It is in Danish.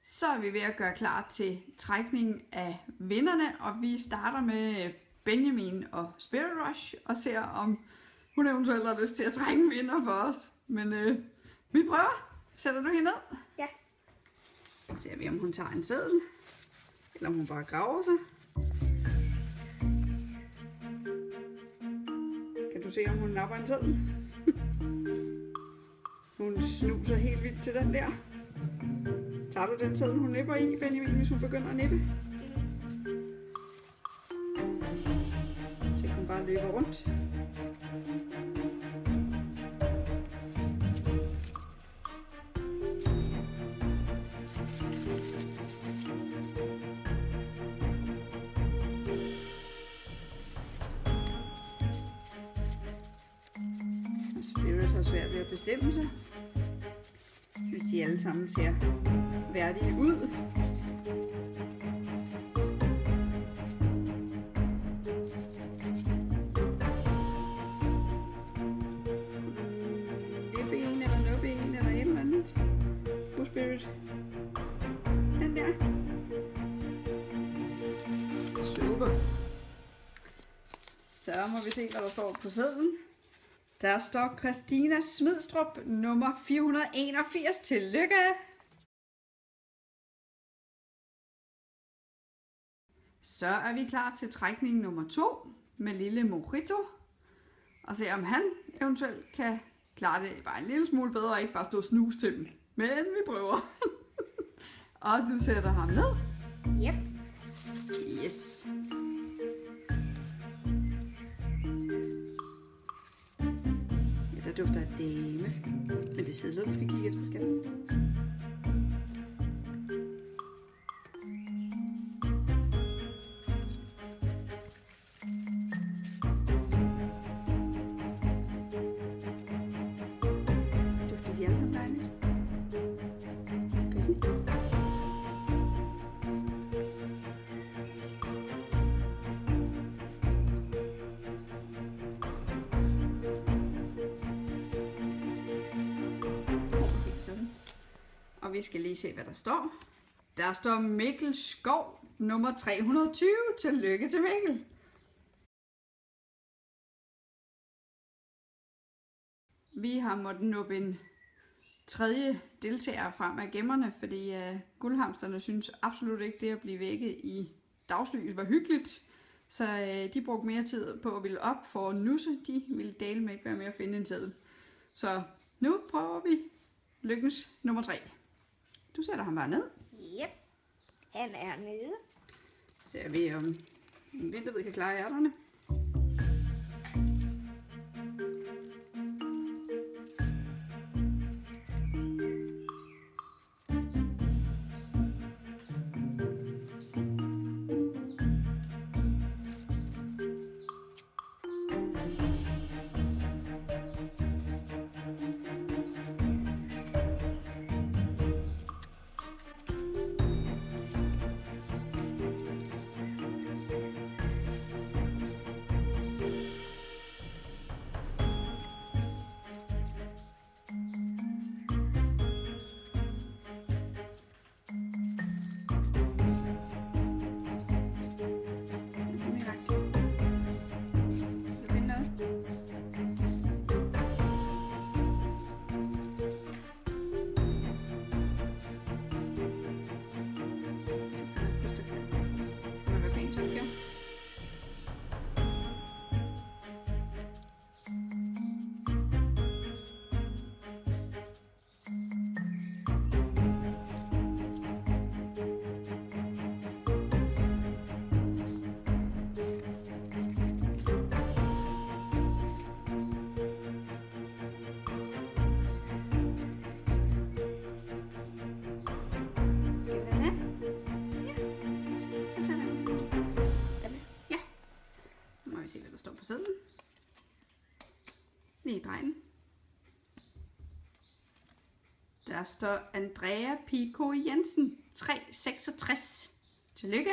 Så er vi ved at gøre klar til trækningen af vinderne, og vi starter med Benjamin og Spirit Rush og ser om hun eventuelt har lyst til at trække en vinder for os. Men vi prøver. Sætter du hende ned? Ja. Så ser vi om hun tager en seddel, eller om hun bare graver sig. Kan du se om hun napper en seddel? Hun snuser helt vildt til den der. Tager du den seddel, hun nipper i, Benjamin, hvis hun begynder at nippe? Så hun bare løber rundt. Spirit har svært ved at bestemme sig. Jeg synes, de alle sammen ser værdige ud. Nippe en eller nuppe en eller et eller andet. God Spirit. Den der. Super. Så må vi se, hvad der står på sedlen. Der står Christina Smidstrup, nummer 481. Tillykke! Så er vi klar til trækning nummer 2 med lille Mojito. Og se om han eventuelt kan klare det bare en lille smule bedre og ikke bare stå og snuse til dem. Men vi prøver. Og du sætter ham ned. Yep. Yes. Der dufter af dame. Men det sædler, du skal kigge efter, skal du? Dufter de alle sammen dejligt? Rigtig. Og vi skal lige se, hvad der står. Der står Mikkel Skov, nummer 320. Tillykke til Mikkel. Vi har måttet nuppe en tredje deltager frem af gemmerne, fordi guldhamsterne synes absolut ikke, det at blive vækket i dagslys var hyggeligt. Så de brugte mere tid på at ville op for at nusse. De ville dele med ikke være med at finde en seddel. Så nu prøver vi lykkens nummer 3. Du sætter ham bare ned. Yep. Han er nede. Ser vi om Vinterved kan klare ærterne. På sedlen. Lige drej den. Der står Andrea Pico Jensen 366. Tillykke!